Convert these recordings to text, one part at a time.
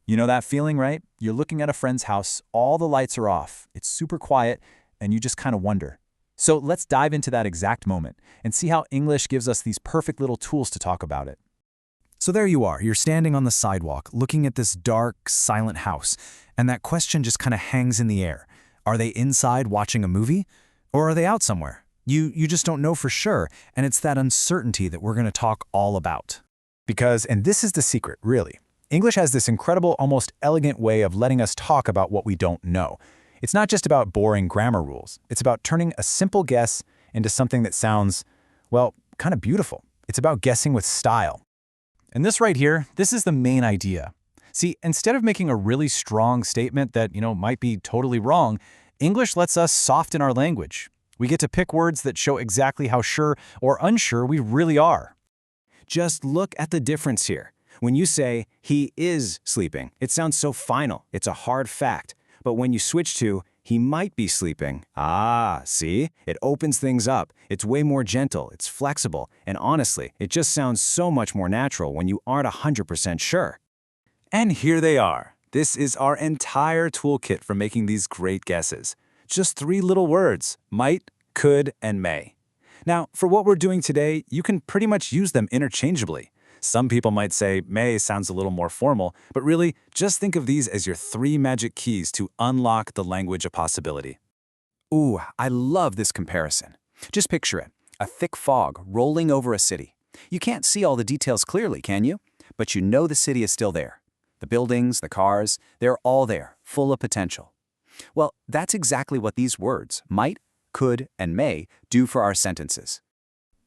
You know that feeling, right? You're looking at a friend's house, all the lights are off, it's super quiet, and you just kind of wonder. So let's dive into that exact moment and see how English gives us these perfect little tools to talk about it. So there you are, you're standing on the sidewalk, looking at this dark, silent house, and that question just kind of hangs in the air. Are they inside watching a movie? Or are they out somewhere? You just don't know for sure, and it's that uncertainty that we're going to talk all about. Because, and this is the secret, really, English has this incredible, almost elegant way of letting us talk about what we don't know. It's not just about boring grammar rules. It's about turning a simple guess into something that sounds, well, kind of beautiful. It's about guessing with style. And this right here, this is the main idea. See, instead of making a really strong statement that, might be totally wrong, English lets us soften our language. We get to pick words that show exactly how sure or unsure we really are. Just look at the difference here. When you say, he is sleeping, it sounds so final. It's a hard fact. But when you switch to, he might be sleeping, see? It opens things up. It's way more gentle, it's flexible, and honestly, it just sounds so much more natural when you aren't 100% sure. And here they are. This is our entire toolkit for making these great guesses. Just 3 little words, might, could, and may. Now, for what we're doing today, you can pretty much use them interchangeably. Some people might say may sounds a little more formal, but really, just think of these as your 3 magic keys to unlock the language of possibility. Ooh, I love this comparison. Just picture it, a thick fog rolling over a city. You can't see all the details clearly, can you? But you know the city is still there. The buildings, the cars, they're all there, full of potential. Well, that's exactly what these words, might, could, and may, do for our sentences.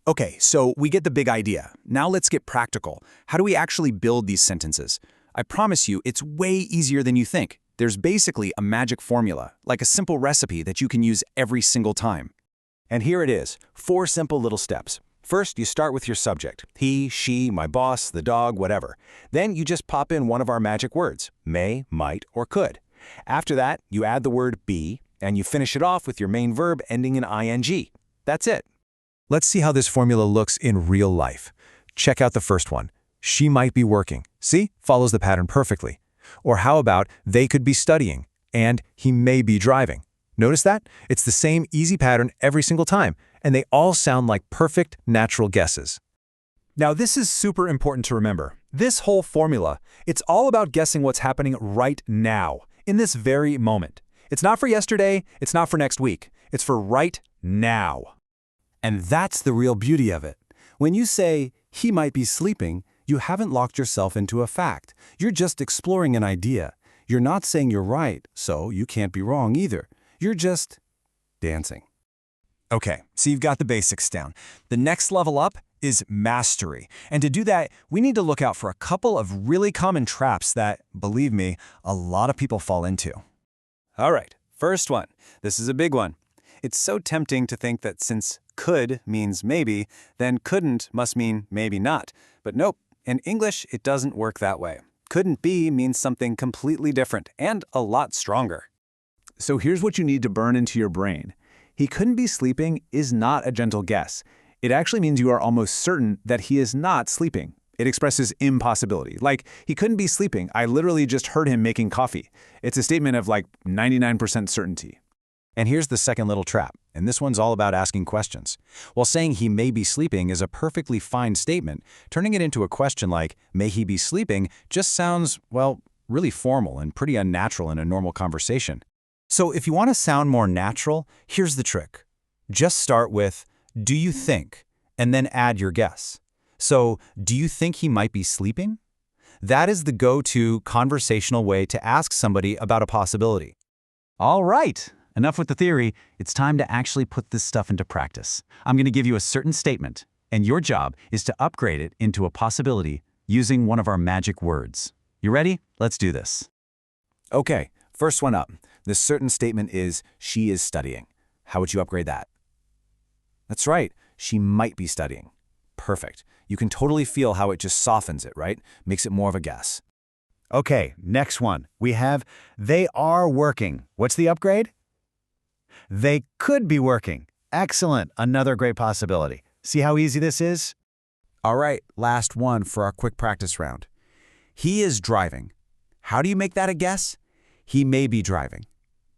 Okay, so we get the big idea. Now let's get practical. How do we actually build these sentences? I promise you, it's way easier than you think. There's basically a magic formula, like a simple recipe that you can use every single time. And here it is, 4 simple little steps. First, you start with your subject. He, she, my boss, the dog, whatever. Then you just pop in one of our magic words, may, might, or could. After that, you add the word be, and you finish it off with your main verb ending in ing. That's it. Let's see how this formula looks in real life. Check out the first one. She might be working. See? Follows the pattern perfectly. Or how about they could be studying, and he may be driving. Notice that? It's the same easy pattern every single time, and they all sound like perfect, natural guesses. Now, this is super important to remember. This whole formula, it's all about guessing what's happening right now, in this very moment. It's not for yesterday, it's not for next week. It's for right now. And that's the real beauty of it. When you say, he might be sleeping, you haven't locked yourself into a fact. You're just exploring an idea. You're not saying you're right, so you can't be wrong either. You're just dancing. Okay, so you've got the basics down. The next level up is mastery. And to do that, we need to look out for a couple of really common traps that, believe me, a lot of people fall into. All right, first one. This is a big one. It's so tempting to think that since could means maybe, then couldn't must mean maybe not. But nope, in English, it doesn't work that way. Couldn't be means something completely different and a lot stronger. So here's what you need to burn into your brain. He couldn't be sleeping is not a gentle guess. It actually means you are almost certain that he is not sleeping. It expresses impossibility. Like, he couldn't be sleeping. I literally just heard him making coffee. It's a statement of like 99% certainty. And here's the second little trap, and this one's all about asking questions. While saying he may be sleeping is a perfectly fine statement, turning it into a question like, may he be sleeping, just sounds, well, really formal and pretty unnatural in a normal conversation. So if you want to sound more natural, here's the trick. Just start with, do you think, and then add your guess. So, do you think he might be sleeping? That is the go-to conversational way to ask somebody about a possibility. All right, enough with the theory. It's time to actually put this stuff into practice. I'm going to give you a certain statement, and your job is to upgrade it into a possibility using one of our magic words. You ready? Let's do this. Okay, first one up. This certain statement is, she is studying. How would you upgrade that? That's right, she might be studying. Perfect. You can totally feel how it just softens it, right? Makes it more of a guess. Okay, next one. We have, they are working. What's the upgrade? They could be working. Excellent. Another great possibility. See how easy this is? All right, last one for our quick practice round. He is driving. How do you make that a guess? He may be driving.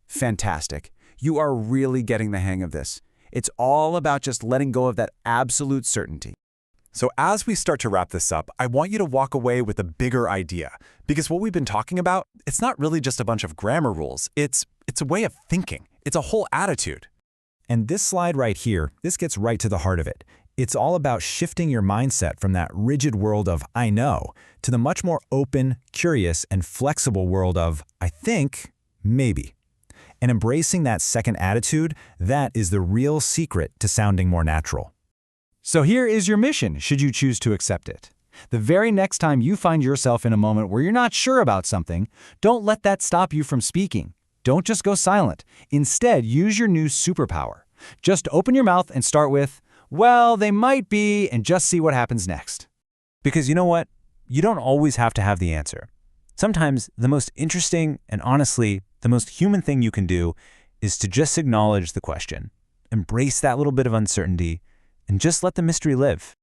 Fantastic. You are really getting the hang of this. It's all about just letting go of that absolute certainty. So as we start to wrap this up, I want you to walk away with a bigger idea. Because what we've been talking about, it's not really just a bunch of grammar rules. It's a way of thinking. It's a whole attitude. And this slide right here, this gets right to the heart of it. It's all about shifting your mindset from that rigid world of I know to the much more open, curious, and flexible world of I think, maybe. And embracing that second attitude, that is the real secret to sounding more natural. So here is your mission, should you choose to accept it. The very next time you find yourself in a moment where you're not sure about something, don't let that stop you from speaking. Don't just go silent. Instead, use your new superpower. Just open your mouth and start with, well, they might be, and just see what happens next. Because you know what? You don't always have to have the answer. Sometimes the most interesting and honestly, the most human thing you can do is to just acknowledge the question, embrace that little bit of uncertainty, and just let the mystery live.